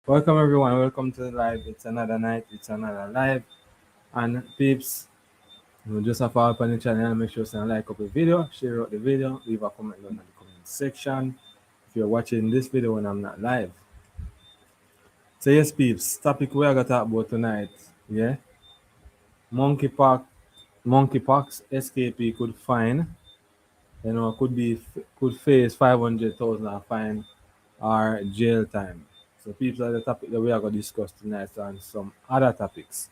Welcome everyone, welcome to the live. It's another night, it's another live. And peeps, you just have to help on the channel and make sure you like up the video, share out the video, leave a comment down in the comment section if you're watching this video when I'm not live. So yes peeps, topic we are gonna talk about tonight, yeah. Monkeypox Monkeypox Escapee could fine, could face 500,000 fine or jail time. So peeps are the topic that we are gonna discuss tonight and some other topics.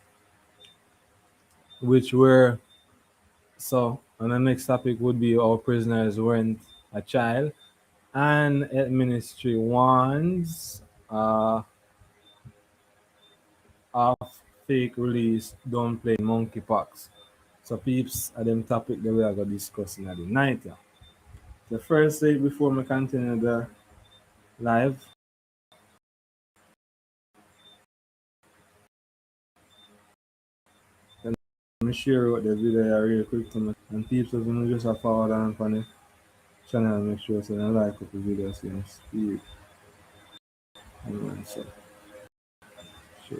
Which were so and the next topic would be our prisoners weren't a child, and health ministry warns of fake release don't play monkeypox. So peeps are them topic that we are gonna discuss in the night. Yeah. The first thing before we continue the live, let me share out the video here real quick to me. And peeps if you just a forward on for the channel, make sure so you like up the video so you speed. And so share.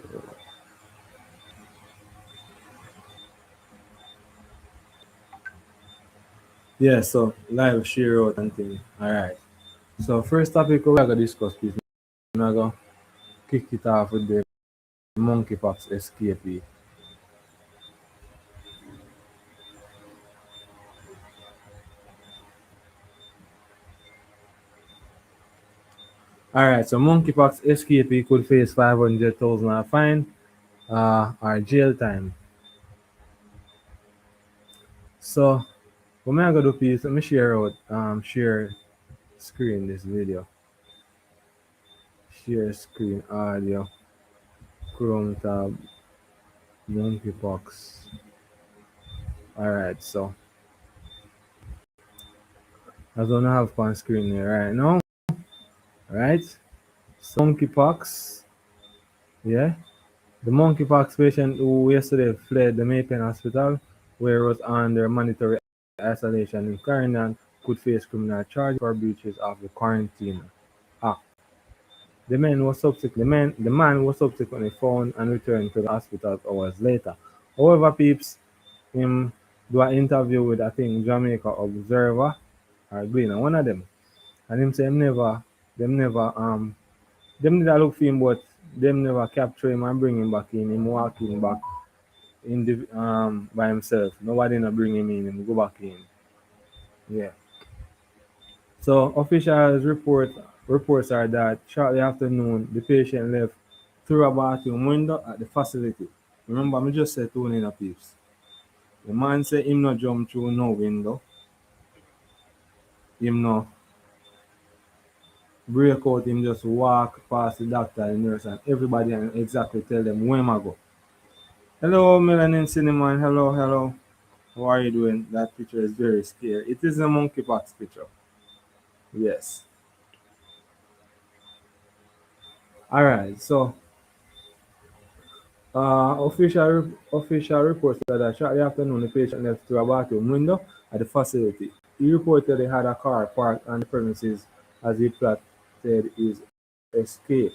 Yeah, so live share out and thing. Alright. So first topic we're gonna discuss is I'm gonna kick it off with the monkeypox escapee. Alright, so monkeypox escapee could face 500,000 fine or jail time. So what I'm gonna do is let me share out share screen this video. Share screen audio. Chrome tab monkeypox. Alright, so I don't have on screen here right now. Right? So monkeypox. Yeah. The monkeypox patient who yesterday fled the Maypen Hospital, where he was under mandatory isolation in quarantine, could face criminal charges for breaches of the quarantine act. The man was subsequently found and returned to the hospital hours later. However, peeps, him do an interview with I think Jamaica Observer or Gleaner, one of them, and him say them never them did a look for him, but them never capture him and bring him back in. Him walking back in the by himself. Nobody not bring him in. Him go back in. Yeah. So officials reports are that shortly after noon, the patient left through a bathroom window at the facility. Remember, me just said two in a peeps. The man said him not jump through no window. Him no break out. Him just walk past the doctor and nurse and everybody and exactly tell them where I go. Hello, Melanin Cinnamon. Hello, hello. How are you doing? That picture is very scary. It is a monkeypox picture. Yes. All right. So, official reports that shortly afternoon, the patient left through a bathroom window at the facility. He reportedly had a car parked on the premises as he plotted his escape.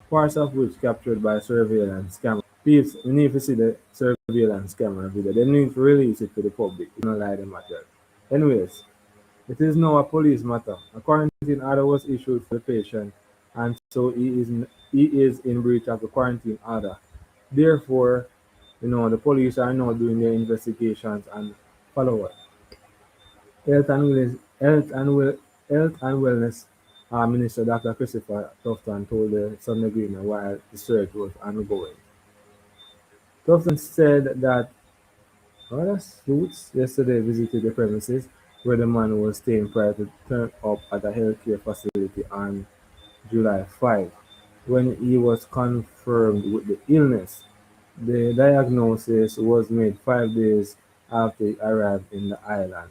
Parts of which captured by surveillance camera. Peeps, we need to see the surveillance camera video. They need to release it to the public. You don't lie them at that. Anyways, it is now a police matter. A quarantine order was issued for the patient, and so he is in breach of the quarantine order. Therefore, the police are now doing their investigations and follow up. Health and Wellness, Health and Wellness Minister Dr. Christopher Tufton told the Sunday Greener while the search was ongoing. Tufton said that other suits yesterday visited the premises where the man was staying prior to turn up at a healthcare facility on July 5 when he was confirmed with the illness. The diagnosis was made 5 days after he arrived in the island.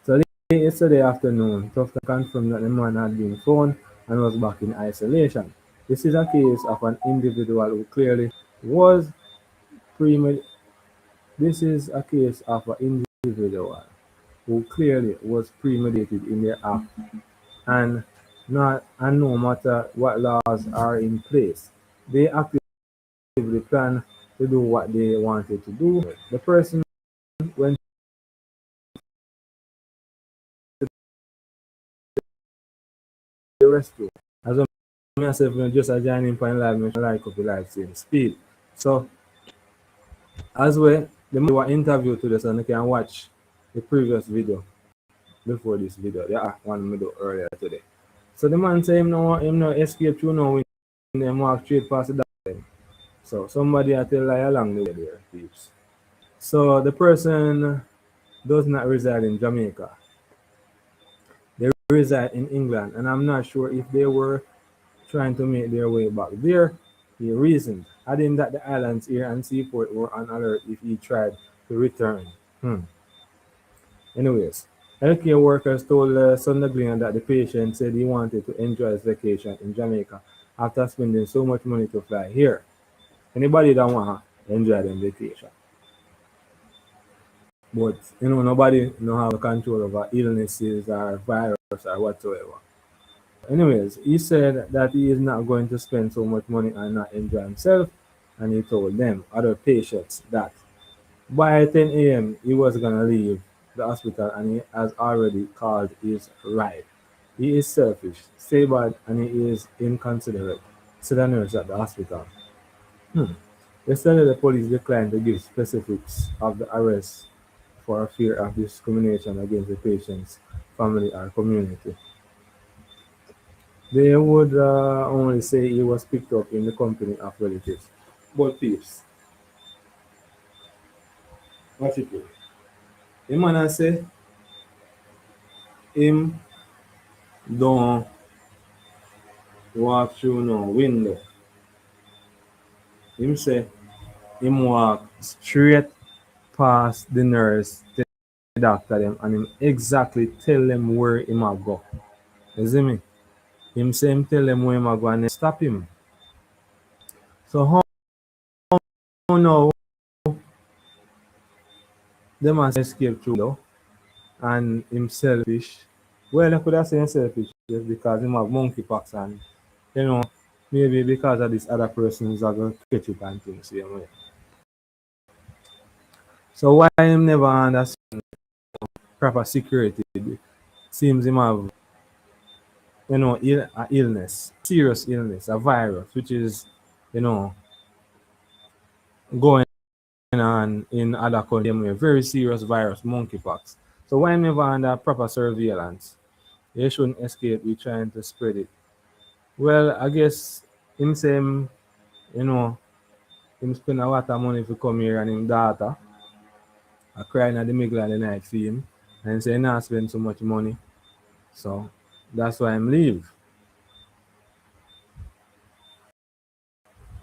So yesterday afternoon, Tufton confirmed that the man had been found and was back in isolation. This is a case of an individual who clearly was premeditated. This is a case of an individual who clearly was premeditated in their act and not and no matter what laws are in place. They actively plan to do what they wanted to do. The person went to the rescue. As well, myself, just a joining point live, I like up the live same speed. So, as well, the man were interviewed today, so you can watch the previous video before this video. Yeah, one video earlier today. So the man say him no escape through no window, him walk straight past the door. So somebody I tell lie along the way there, peeps. So the person does not reside in Jamaica. They reside in England, and I'm not sure if they were trying to make their way back there. He reasoned, adding that the islands here and seaport were on alert if he tried to return. Anyways, healthcare workers told Sunday Gleaner that the patient said he wanted to enjoy his vacation in Jamaica after spending so much money to fly here. Anybody that want to enjoy their vacation. But nobody no have control over illnesses or virus or whatsoever. Anyways, he said that he is not going to spend so much money and not enjoy himself, and he told them, other patients, that by 10 a.m. he was gonna leave the hospital and he has already called his ride. He is selfish, stay bad, and he is inconsiderate, said a nurse at the hospital. Yesterday, the police declined to give specifics of the arrest for fear of discrimination against the patient's family or community. They would only say he was picked up in the company of relatives. But peeps, what it do? The man a say him don't walk through no window. Him say him walk straight past the nurse, the doctor them, and him exactly tell them where him a go. You see me? Him say him tell them where him a go and they stop him. So how now them a escape through though and him selfish. Well, I could have said him selfish just because him have monkeypox and you know maybe because of this other persons are gonna catch it and things same way. So why him never understand proper security? Seems him have a illness, serious illness, a virus, which is you know going on in other countries, a very serious virus, monkeypox. So why never under proper surveillance? They shouldn't escape with trying to spread it. Well, I guess him same, you know, him spend a lot of money to come here and him daughter are crying at the middle of the night for him and say not spend so much money. So that's why him leave.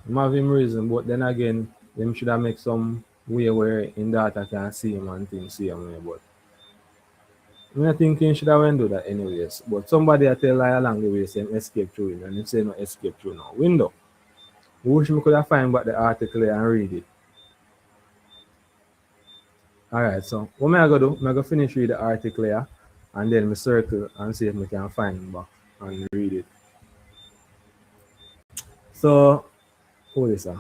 Him have him reason, but then again, them should have make some way where in daughter can see him and things see him way. But I'm thinking should have went do that anyways. But somebody I tell lie along the way saying escape through it and him say no escape through no window. Wish we could have find back the article and read it. Alright, so what am I gonna do? I'm gonna finish read the article here and then me circle and see if we can find it back and read it. So who is this?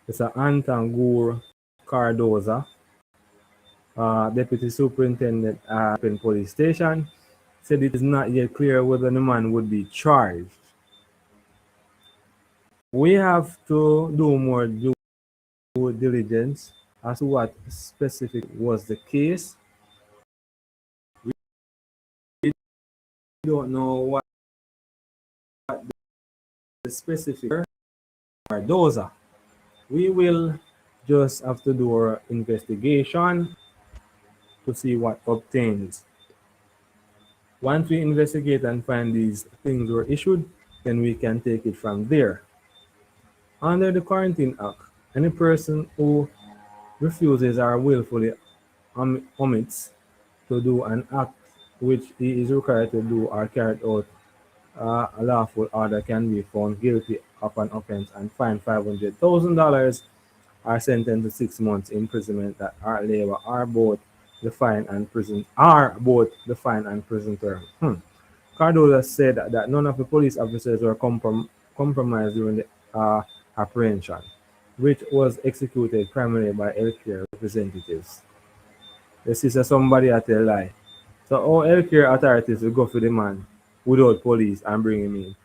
It's a Antangur Cardoza, Deputy Superintendent at Penn Police Station, said it is not yet clear whether the man would be charged. We have to do more due diligence as to what specific was the case. We don't know what the specific are. Those are. We will just have to do our investigation to see what obtains. Once we investigate and find these things were issued, then we can take it from there. Under the Quarantine Act, any person who refuses or willfully omits to do an act which he is required to do or carry out a lawful order can be found guilty of an offense and fined $500,000 or sentenced to 6 months imprisonment that are labor are both the fine and prison term. Cardoza said that none of the police officers were compromised during the apprehension, which was executed primarily by healthcare representatives. The sister somebody a tell lie. So all healthcare authorities will go for the man without police and bring him in.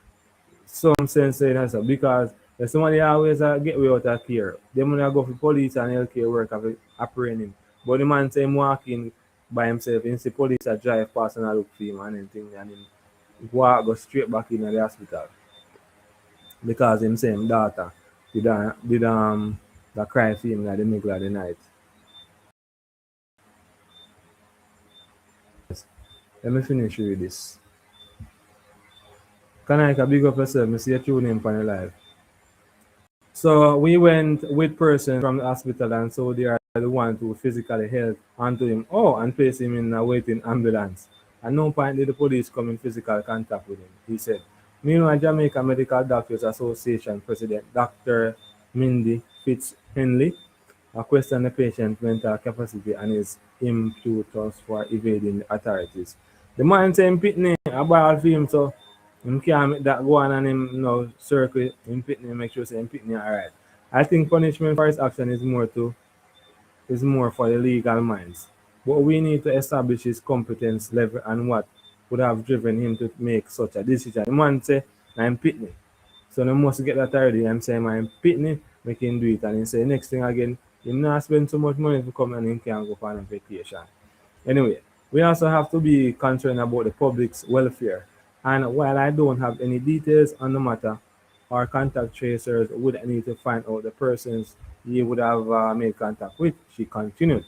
Some sense in that because if somebody always get away out of care, they gonna go for police and healthcare work of apprehend him. But the man say him walking by himself, and see police a drive past and a look for him and anything and him go straight back in the hospital because him say him daughter did the cry for him at the middle of the night. Let me finish with this. Can I big up yourself? Me see you tune in for the live. So we went with person from the hospital and so they are the one to physically help onto him. Oh, and place him in a waiting ambulance. At no point did the police come in physical contact with him, he said. Meanwhile, Jamaica Medical Doctors Association President Dr. Mindy Fitzhenley questioned the patient's mental capacity and his impetus for evading the authorities. The man said him pitney a ball for him, so him can't make that go on and him circle him pitney make sure say him pitney alright. I think punishment for his action is more for the legal minds. But we need to establish his competence level and what would have driven him to make such a decision. The man say I'm pitney. So they must get that already. I'm saying I'm pitney, make him do it. And he say next thing again, you not spend so much money to come and he can go on a vacation. Anyway, we also have to be concerned about the public's welfare. And while I don't have any details on the matter, our contact tracers would need to find out the persons he would have made contact with. She continued.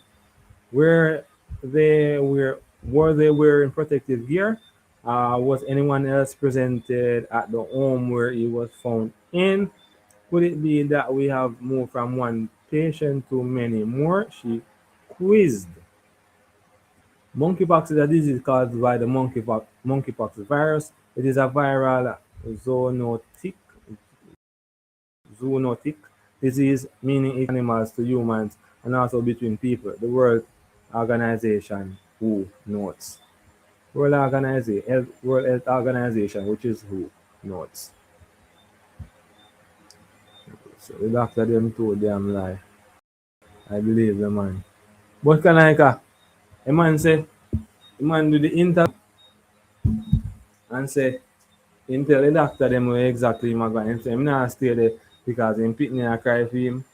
Where were they wearing protective gear? Was anyone else presented at the home where he was found in? Could it be that we have moved from one patient to many more? She quizzed. Monkeypox is a disease caused by the monkeypox virus. It is a viral zoonotic zoonotic disease, meaning it animals to humans and also between people. The World Organization WHO notes. World Health Organization, which is WHO, notes. So the doctor them told them lie. I believe the man. But can I a man say the man do the interview and say him tell the doctor them where exactly him a going. Him say him not stay there because him pitney a cry for him.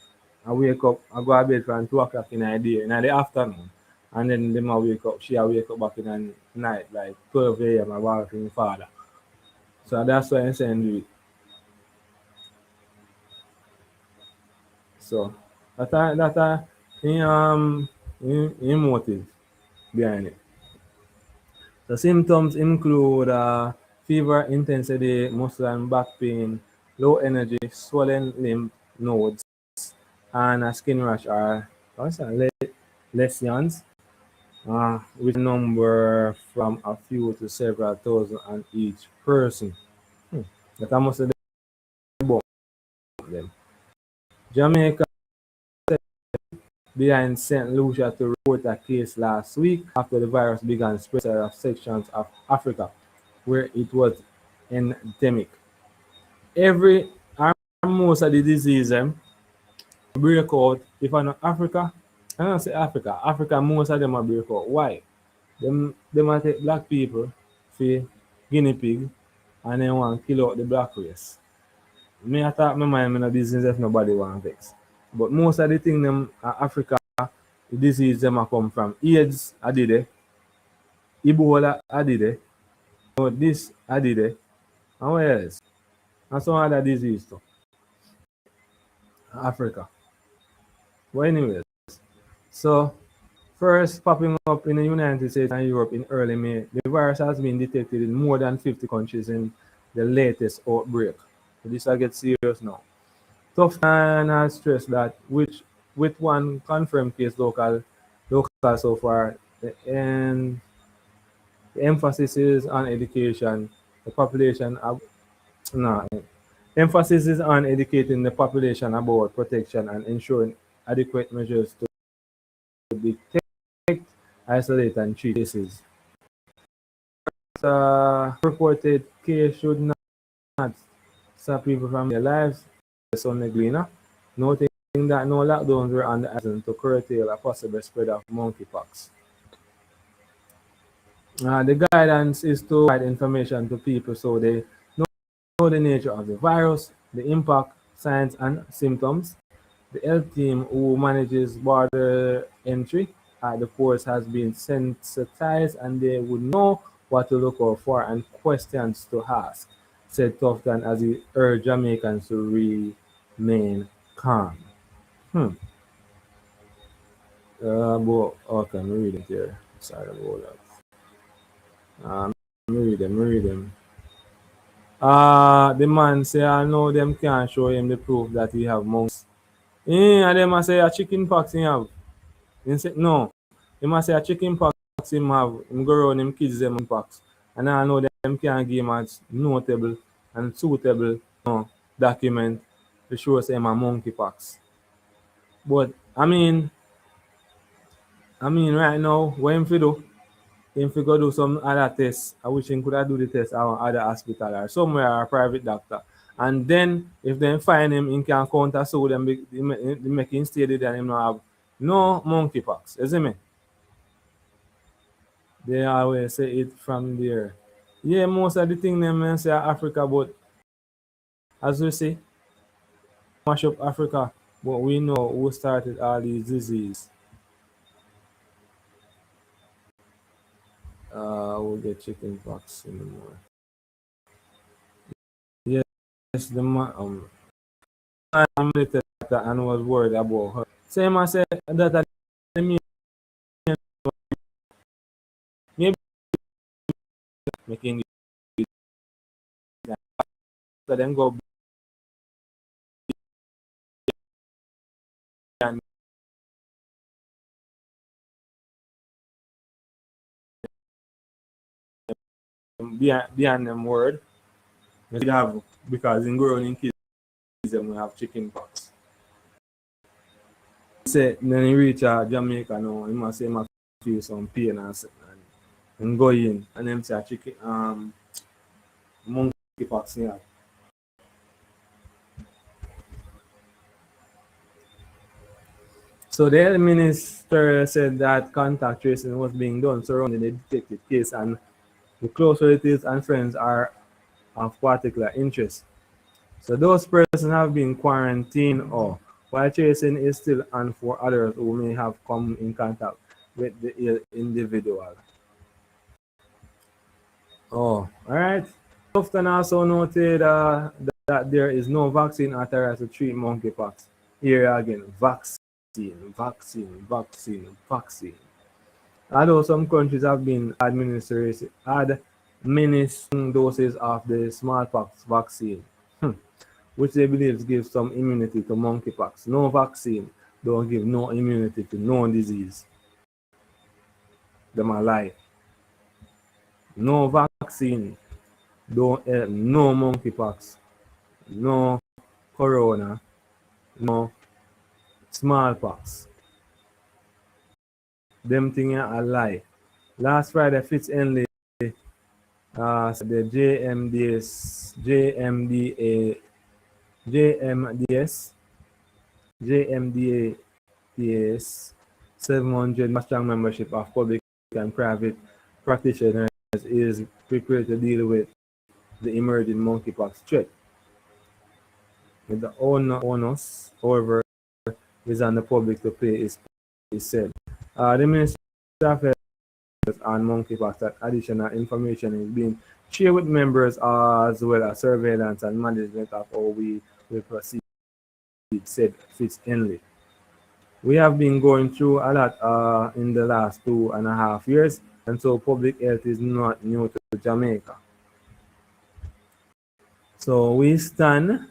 I wake up, I go to bed from 2 o'clock in the day, in the afternoon. And then them a wake up, she a wake up back in the night, like 12 a.m. I walk for my father. So that's why I'm saying do it. So that him motive behind it. The symptoms include fever, intensity, muscle and back pain, low energy, swollen lymph nodes, and a skin rash or lesions, with a number from a few to several thousand on each person. That I must have about them. Jamaica behind St. Lucia to report a case last week after the virus began spreading of sections of Africa where it was endemic. Every most of the disease break out if I know Africa. I don't say Africa. Africa most of them are break out. Why? Them a take black people for guinea pig and then want to kill out the black race. Me I thought my mind in a business if nobody want vex. But most of the thing them Africa the disease them a come from. AIDS I did it. Ebola I did it. But this I did it. And where else? And some other disease too. Africa. But anyways, so first popping up in the United States and Europe in early May, the virus has been detected in more than 50 countries in the latest outbreak. So this will get serious now. Tufan has stressed that with one confirmed case local so far, and the emphasis is on education. The population no, emphasis is on educating the population about protection and ensuring adequate measures to detect, isolate, and treat cases. reported case should not stop people from their lives. Sunday Gleaner, noting that no lockdowns were on the horizon to curtail a possible spread of monkeypox. The guidance is to provide information to people so they know the nature of the virus, the impact, signs, and symptoms. The health team who manages border entry at the ports has been sensitized and they would know what to look out for and questions to ask, said Tufton as he urged Jamaicans to remain calm. Hmm. Okay, let me read it here. Sorry about that. Let me read them, read them. The man say, I know them can't show him the proof that he have monks. And them a say a chicken pox he have. He say, no. He must say a chicken pox him have. Him go around him kids them pox. And I know them can't give him a notable and suitable document to show say him a monkeypox. But I mean right now, what him fi do? Him fi go do some other tests. I wish him could have do the test at one other hospital or somewhere or a private doctor. And then if they find him, he can counter sue them, they make him stay there and him not have no monkeypox. You see me? They always say it from there. Yeah, most of the thing them say Africa, but as we say, mash up Africa, but we know who started all these diseases. We'll get chicken pox anymore. Yes, the man I'm related to that and was worried about her. Same as say that the maybe making that then go and beyond them word. We have because in growing in kids them we have chicken pox. Say then he reach Jamaica now, he must say he must feel some pain and go in and them say a chicken monkeypox yeah. So the health minister said that contact tracing was being done surrounding the detected case and the close relatives and friends are of particular interest. So those persons have been quarantined or while tracing is still on for others who may have come in contact with the ill individual. Oh, all right. Often also noted that there is no vaccine authorized to treat monkeypox. Here again, vaccine, vaccine, vaccine, vaccine. Although some countries have been administering doses of the smallpox vaccine, which they believe gives some immunity to monkeypox. No vaccine don't give no immunity to no disease. Them a lie. No vaccine don't help no monkeypox, no corona, no smallpox. Them thing a lie. Last Friday, Fitz Henley, the JMDA's 700 strong membership of public and private practitioners is prepared to deal with the emerging monkeypox threat. With the onus, however, is on the public to pay, is said. The Minister of Health on monkeypox that additional information is being shared with members as well as surveillance and management of how we will proceed, said Fitz Henley. We have been going through a lot in the last 2.5 years, and so public health is not new to Jamaica. So we stand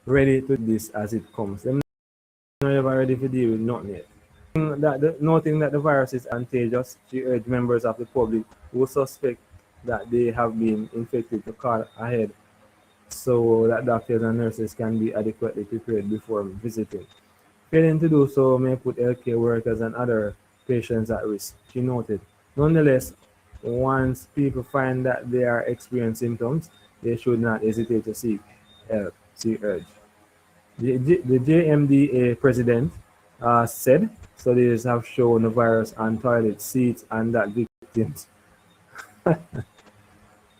ready to this as it comes. Them never ready to deal with nothing yet. Noting that the virus is contagious, she urged members of the public who suspect that they have been infected to call ahead so that doctors and nurses can be adequately prepared before visiting. Failing to do so may put healthcare workers and other patients at risk, she noted. Nonetheless, Once people find that they are experiencing symptoms, they should not hesitate to seek help, she urged. The JMDA president said studies have shown the virus on toilet seats and that victims.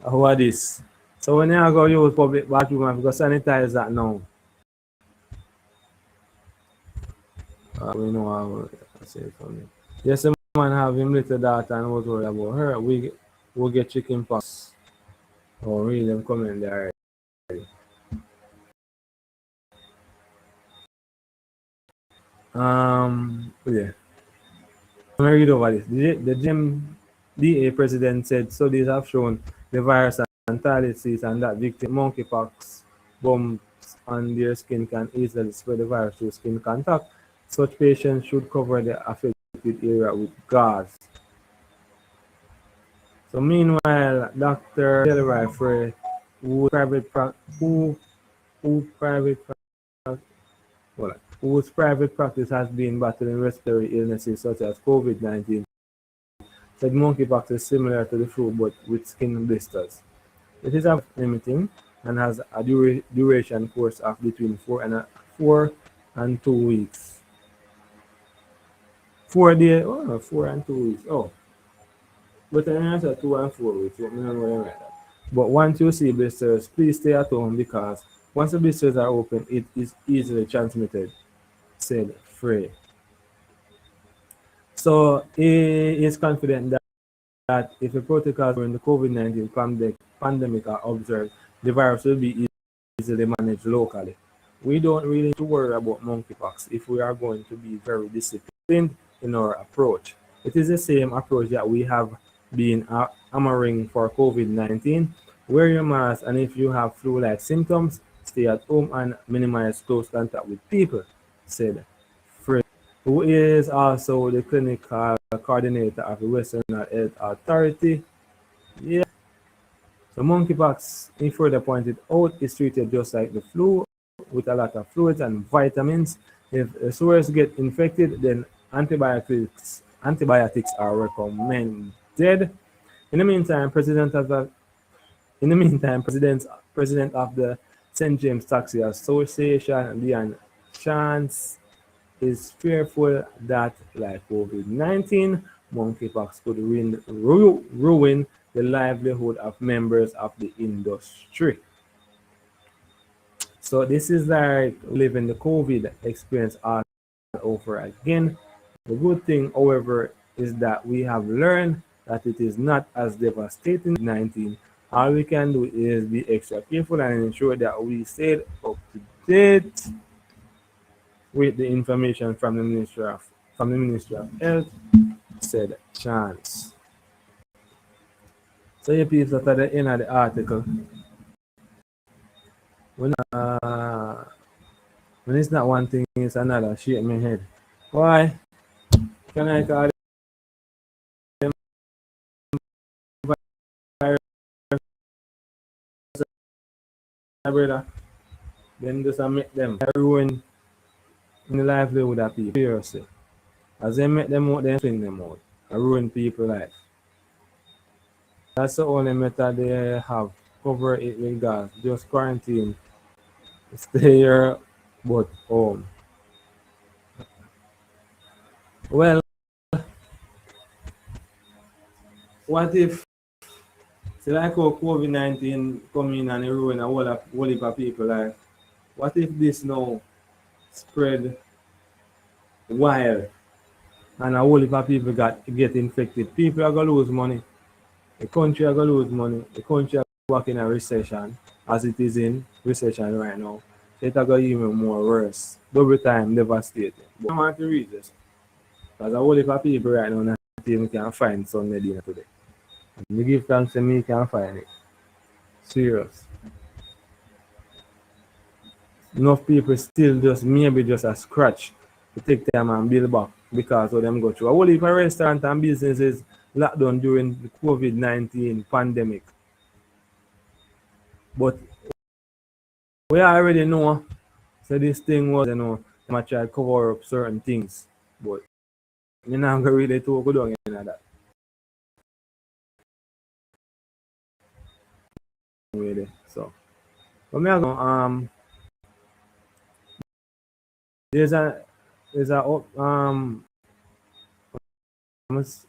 What is? So when you go use public bathroom, you have to sanitize that now. We know how I say it for me. Yes, the man have him little daughter and was worried about her. We get chicken pox. Oh, really? Them coming there. Yeah. I'm gonna read over this. The GMDA president said studies have shown the virus and toilet seats and that victim monkeypox bumps on their skin can easily spread the virus through skin contact. Such patients should cover the affected area with gauze. So meanwhile, Dr. Delroy Frey, who private whose private practice has been battling respiratory illnesses such as COVID-19, said monkeypox is similar to the flu but with skin blisters. It is limiting and has a duration course of between 4 and 2 weeks. 4 days, 4 and 2 weeks. Oh, but I answer 2 and 4 weeks. Let me know what I write that. But once you see blisters, please stay at home because once the blisters are open, it is easily transmitted, said Frey. So he is confident that if the protocols during the COVID-19 pandemic are observed, the virus will be easily managed locally. We don't really need to worry about monkeypox if we are going to be very disciplined in our approach. It is the same approach that we have been hammering for COVID-19. Wear your mask, and if you have flu-like symptoms, stay at home and minimize close contact with people, said Frey, who is also the clinical coordinator of the Western Health Authority. Yeah. So monkeypox, he further pointed out, is treated just like the flu with a lot of fluids and vitamins. If the sores get infected, then antibiotics are recommended. In the meantime, President of the St. James Taxi Association, Leon Chance, is fearful that, like COVID-19, monkeypox could ruin the livelihood of members of the industry. So this is like living the COVID experience all over again. The good thing, however, is that we have learned that it is not as devastating as 19. All we can do is be extra careful and ensure that we stay up to date with the information from the Ministry of Health, said Chance. So you people at the end of the article, when when it's not one thing, it's another. Shake my head. Why? Can I call them virus, brother? Then just make them ruin in the livelihood of people. Seriously. As they make them out, they fling them out. I ruin people's life. That's the only method they have. Cover it with gas. Just quarantine. Stay here but home. Well, what if, see like how COVID-19 come in and ruin a whole heap of people life? What if this now spread wild and a whole heap of people get infected? People are gonna lose money. The country are gonna lose money. The country are back in a recession as it is in recession right now. So it's gonna even more worse. Double time devastating. But I want to read this. Because a whole heap of people right now not even can find Sunday dinner today. And me give thanks to me can find it. Serious. Enough people still just maybe just a scratch to take time and build back because of them go through. A whole heap of restaurant and businesses locked down during the COVID-19 pandemic. But we already know so this thing was, they might try to cover up certain things. But you're not going to really talk down in that. way there. So, but me I go, there's a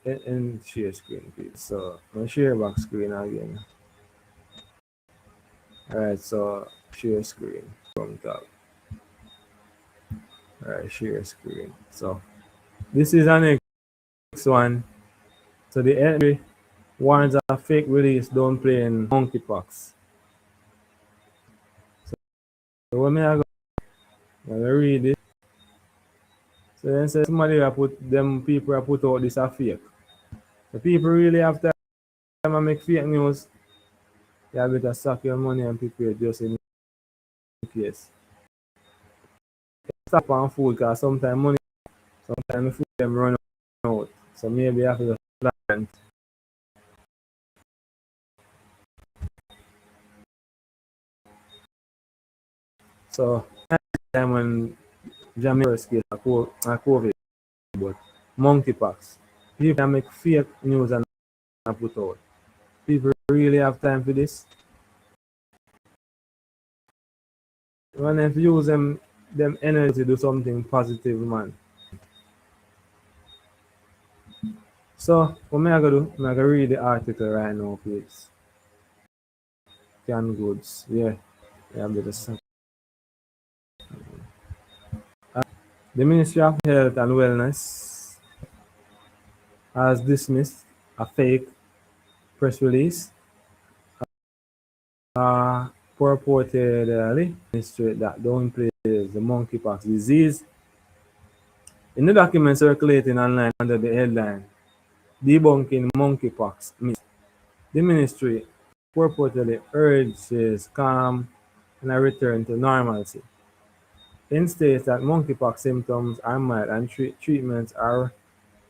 in share screen, please. So, I'm share back screen again. Alright, so share screen from top. Alright, share screen. So, this is our next one. So, the entry warns a fake release don't play in monkeypox. So, when I go, I read it. So, then say somebody them people put out this a fake. The people really have time to make fake news. You better suck your money and prepare just in case. Stop on food because sometimes the food them run out. So maybe you have to plan. So time when Jamaica first case of COVID, but monkeypox. People can make fake news and put out. People really have time for this. When they use them energy to do something positive, man. So what am I gonna do? I'm gonna read the article right now, please. Canned goods, yeah. Yeah, better. The Ministry of Health and Wellness has dismissed a fake press release purportedly demonstrate that downplays the monkeypox disease. In the document circulating online under the headline "Debunking Monkeypox Myth," the ministry purportedly urges calm and a return to normalcy. It states that monkeypox symptoms are mild and treatments are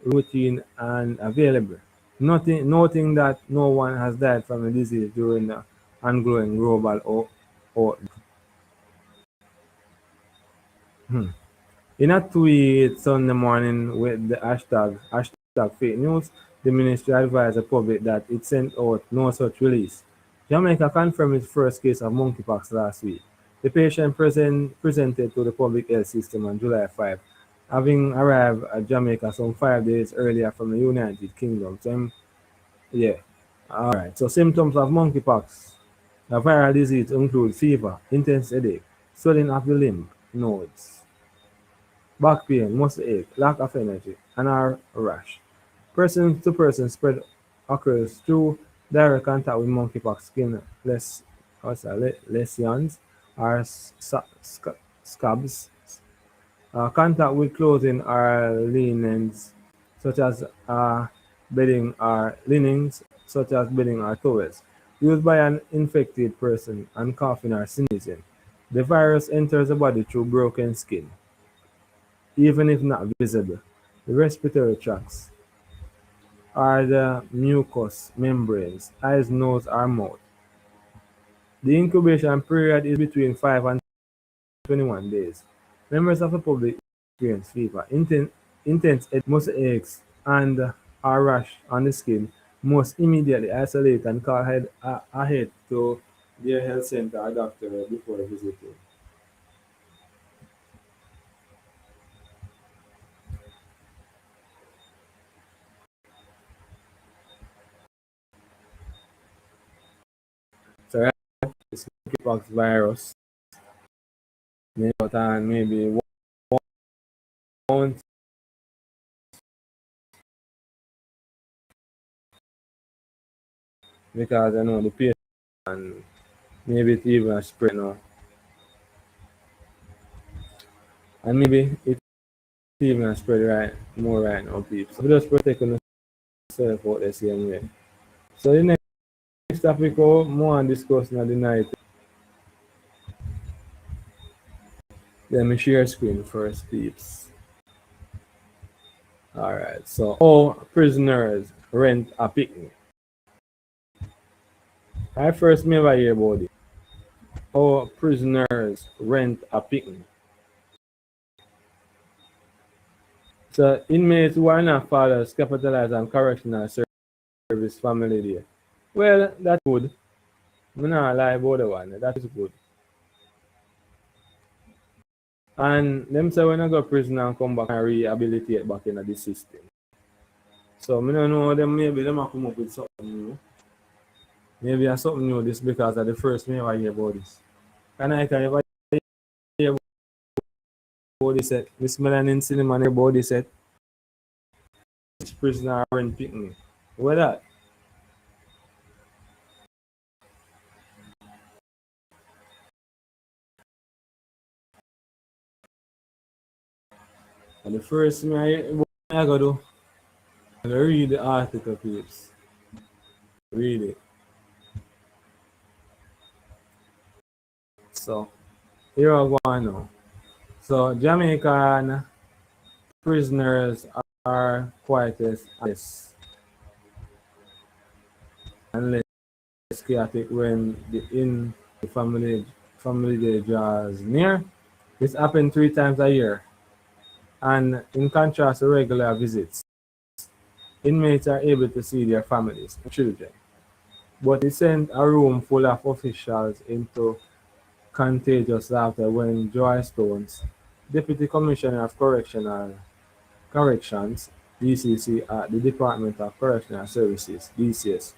routine and available, noting that no one has died from the disease during the ongoing global outbreak. In a tweet Sunday morning with the hashtag fake news, the ministry advised the public that it sent out no such release. Jamaica confirmed its first case of monkeypox last week. The patient presented to the public health system on July 5, having arrived at Jamaica some 5 days earlier from the United Kingdom. So, yeah. Alright. So symptoms of monkeypox. The viral disease include fever, intense headache, swelling of the lymph nodes, back pain, muscle ache, lack of energy, and a rash. Person to person spread occurs through direct contact with monkeypox skin lesions or scabs, contact with clothing or such as bedding or linens such as bedding or towels used by an infected person, and coughing or sneezing. The virus enters the body through broken skin, even if not visible. The respiratory tracts are the mucous membranes, eyes, nose, or mouth. The incubation period is between 5 and 21 days. Members of the public experience fever, intense head, muscle aches, and a rash on the skin must immediately isolate and call ahead to their health center or doctor before visiting. So, right, this monkeypox virus may out and maybe one because I know the patient and maybe it even spread now. And maybe it even spread more right now, people. So just protecting yourself out the same way. So the next topic more on discussing at the night. Let me share screen first, peeps. Alright, so all prisoners rent a picnic. I first never hear about it. All prisoners rent a picnic. So inmates who are not fathers capitalize on correctional service family there. Well, that's good. Me not lie about the one. That is good. And them say when I go prison and come back and rehabilitate back in the system. So me don't know them maybe them a come up with something new. Maybe it's something new this because of the first me ever hear about this. Can I ever hear about this set? Miss Melanin Cinema hear about this set. Prisoner rent picnic. What that? And the first me I hear about I go do, I go read the article please. Read it. So here I go on now. So Jamaican prisoners are quite less and less chaotic when the family day draws near. This happens 3 times a year, and in contrast to regular visits, inmates are able to see their families and children. But it sent a room full of officials into contagious laughter when Joy Stones, Deputy Commissioner of Corrections, DCC at the Department of Correctional Services, DCS,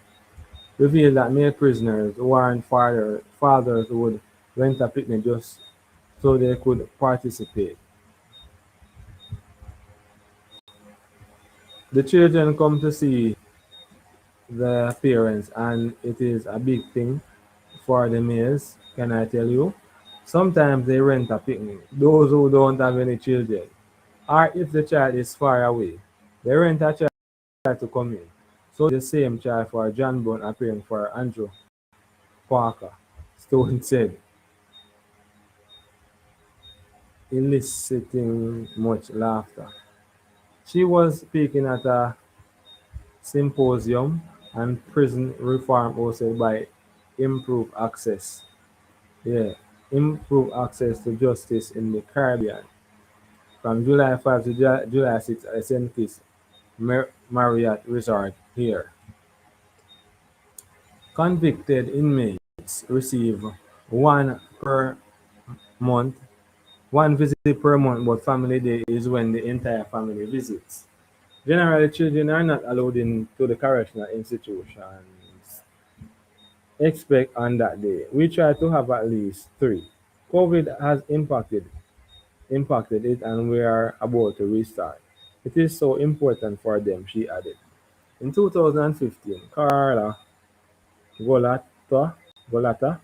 revealed that male prisoners who aren't fathers would rent a picnic just so they could participate. The children come to see the parents, and it is a big thing for the males, can I tell you? Sometimes they rent a picnic, those who don't have any children, or if the child is far away, they rent a child to come in. So the same child for John Bone appearing for Andrew Parker, Stone said, eliciting much laughter. She was speaking at a symposium on prison reform hosted by Improve Access. Yeah, improve access to justice in the Caribbean. From July 5 to July 6 at St. Kitts Marriott Resort here. Convicted inmates receive one per month, one visit per month, but family day is when the entire family visits. Generally, children are not allowed into the correctional institutions expect on that day. We try to have at least three. COVID has impacted it and we are about to restart. It is so important for them, she added. In 2015, Carla Golata, Golata,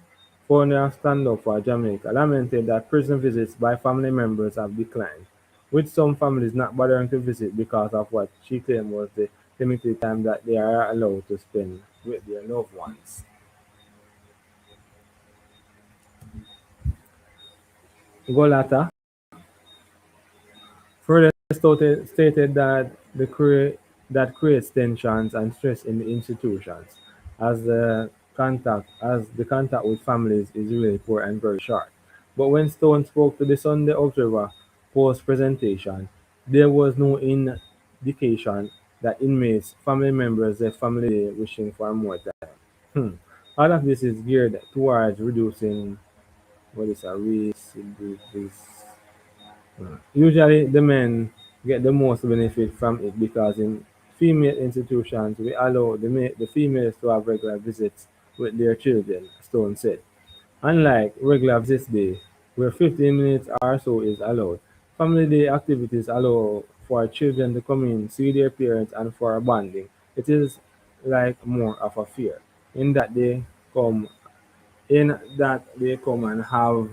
founder of Stand Up for Jamaica, lamented that prison visits by family members have declined, with some families not bothering to visit because of what she claimed was the limited time that they are allowed to spend with their loved ones. Golata further stated that that creates tensions and stress in the institutions, as the contact with families is really poor and very short. But when Stone spoke to the Sunday Observer post presentation, there was no indication that inmates, family members, their family wishing for more time. Hmm. All of this is geared towards reducing what is a recidivism. Usually, the men get the most benefit from it because in female institutions, we allow the females to have regular visits with their children, Stone said. Unlike regular visits day, where 15 minutes or so is allowed, family day activities allow for children to come in, see their parents, and for bonding. It is like more of a fair in that they come and have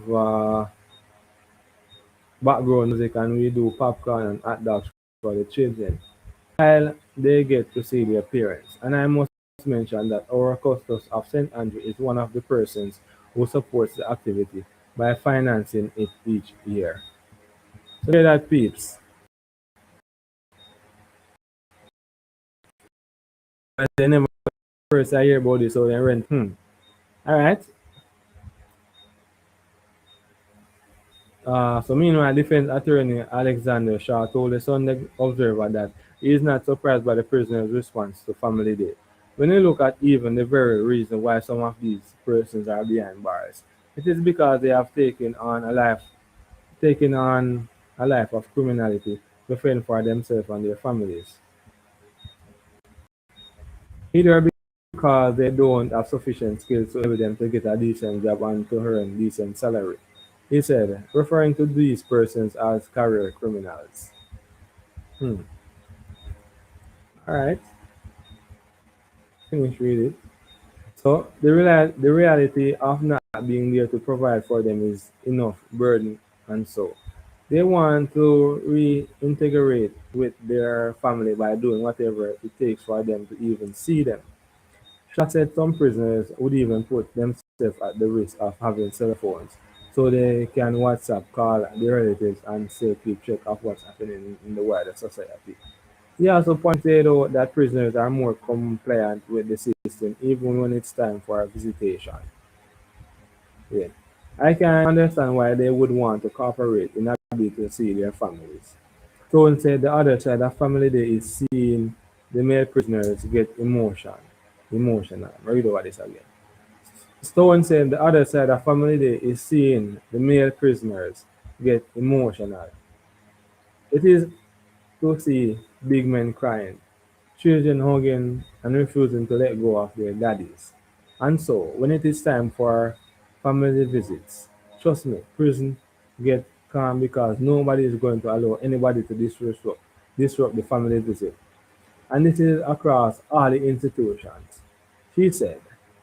background music and we do popcorn and hot dogs for the children while they get to see their parents. And I must mention that our Custos of St. Andrew is one of the persons who supports the activity by financing it each year. So there that peeps. They never first I hear about this so they rent. Alright. So meanwhile, defense attorney Alexander Shaw told the Sunday Observer that he is not surprised by the prisoner's response to Family Day. When you look at even the very reason why some of these persons are behind bars, it is because they have taken on a life of criminality to fend for themselves and their families. Either because they don't have sufficient skills to enable them to get a decent job and to earn decent salary. He said, referring to these persons as career criminals. Hmm. All right, finish read it. So the reality of not being there to provide for them is enough burden, and so they want to reintegrate with their family by doing whatever it takes for them to even see them. Shah said some prisoners would even put themselves at the risk of having cell phones so they can WhatsApp call their relatives and still keep track of what's happening in the wider society. He also pointed out that prisoners are more compliant with the system even when it's time for a visitation. Yeah. I can understand why they would want to cooperate in a bid to see their families. Stone said the other side of family day is seeing the male prisoners get emotional. Read over this again. Stone said the other side of family day is seeing the male prisoners get emotional. It is to see big men crying, children hugging and refusing to let go of their daddies. And so, when it is time for family visits, trust me, prison get calm because nobody is going to allow anybody to disrupt the family visit. And this is across all the institutions. She said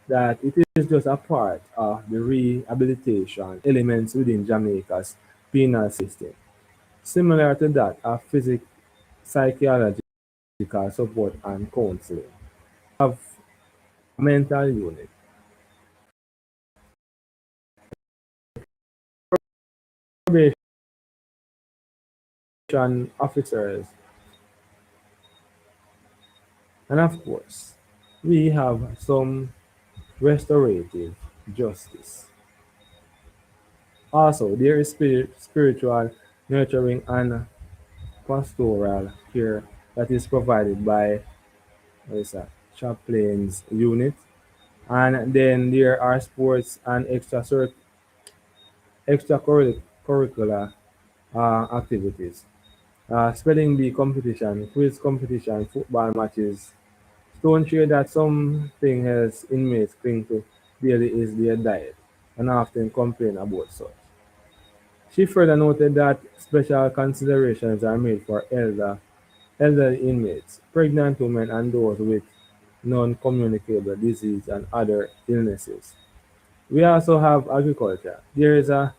that it is just a part of the rehabilitation elements within Jamaica's penal system, similar to that of psychological support and counseling. Have a mental unit, probation officers, and of course, we have some restorative justice. Also, there is spiritual nurturing and pastoral care that is provided by what is that, chaplains unit. And then there are sports and extracurricular activities. Spelling bee competition, quiz competition, football matches. Stone shared that something else inmates cling to daily is their diet and often complain about such. She further noted that special considerations are made for elderly inmates, pregnant women, and those with non-communicable disease and other illnesses. We also have agriculture. There is a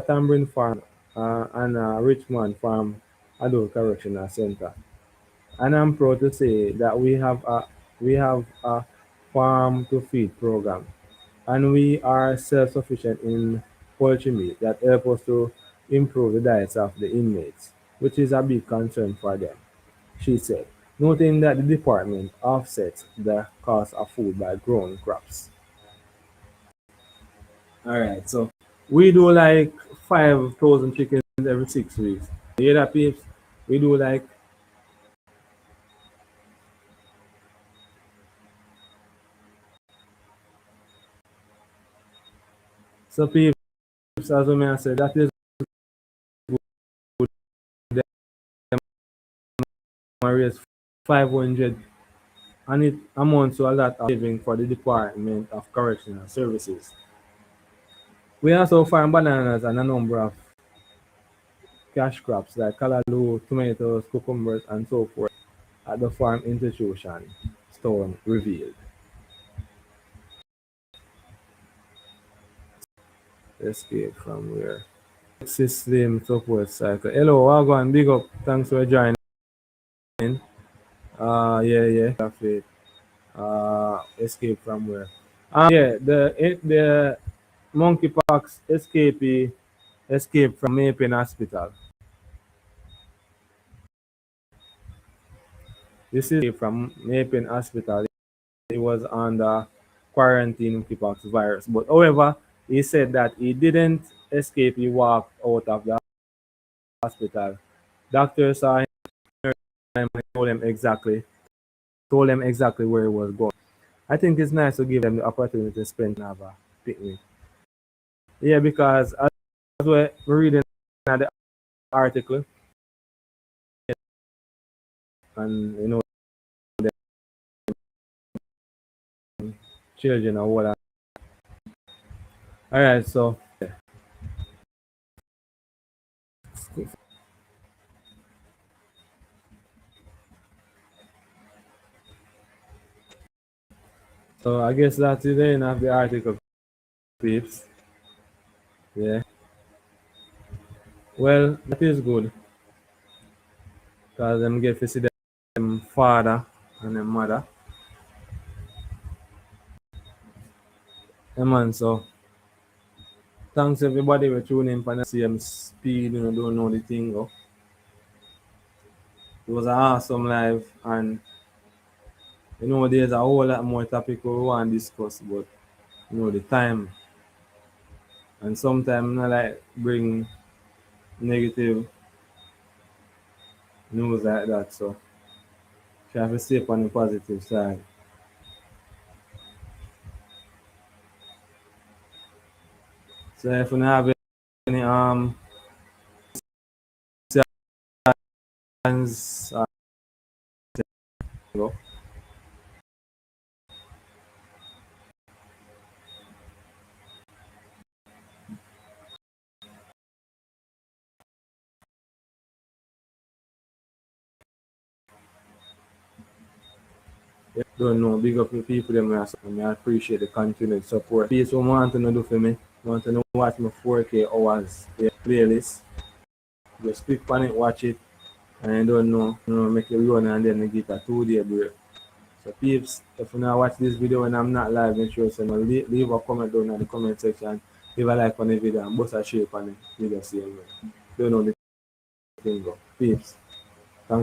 Tambourine Farm and a Richmond Farm Adult Correctional Center. And I'm proud to say that we have a farm to feed program, and we are self-sufficient in poultry meat that help us to improve the diets of the inmates, which is a big concern for them, she said, noting that the department offsets the cost of food by growing crops. All right, so we do like 5,000 chickens every 6 weeks. You hear that, peeps? We do like so, peeps. As we may have said, that is them raise 500, and it amounts to a lot of saving for the Department of Correctional Services. We also farm bananas and a number of cash crops like callaloo, tomatoes, cucumbers, and so forth at the farm institution, Stone revealed. Escape from where? System support cycle. Hello, Wagwan, big up. Thanks for joining. Yeah. Cafe. Escape from where? Yeah, the monkeypox escapee escaped from Mapen Hospital. This is from Mapen Hospital. He was under quarantine with monkeypox virus. But however, he said that he didn't escape. He walked out of the hospital. Doctors saw him and told him exactly told them exactly where it was going. I think it's nice to give them the opportunity to spend and have a picnic. Yeah, because as we're reading the article, and the children or what. All right, so I guess that's the end of the article, peeps. Yeah. Well, that is good because them get to see them father and them mother. Yeah, man. So thanks everybody for tuning in for the same speed. Don't know the thing. Oh. It was an awesome live, and there's a whole lot more topic we want to discuss, but the time, and sometimes I like bring negative news like that. So you have to stay on the positive side. So if you have any plans, go. Don't know, big up the people them and I appreciate the continued support. Please what want to do for me. Want to know watch my 4K hours playlist. Just click on it, watch it, and I don't know, make it run and then I get a 2 day break. So peeps, if you now watch this video and I'm not live, make sure to leave a comment down in the comment section, leave a like on the video and bust a share on the video same way. Don't know the thing go. Peeps.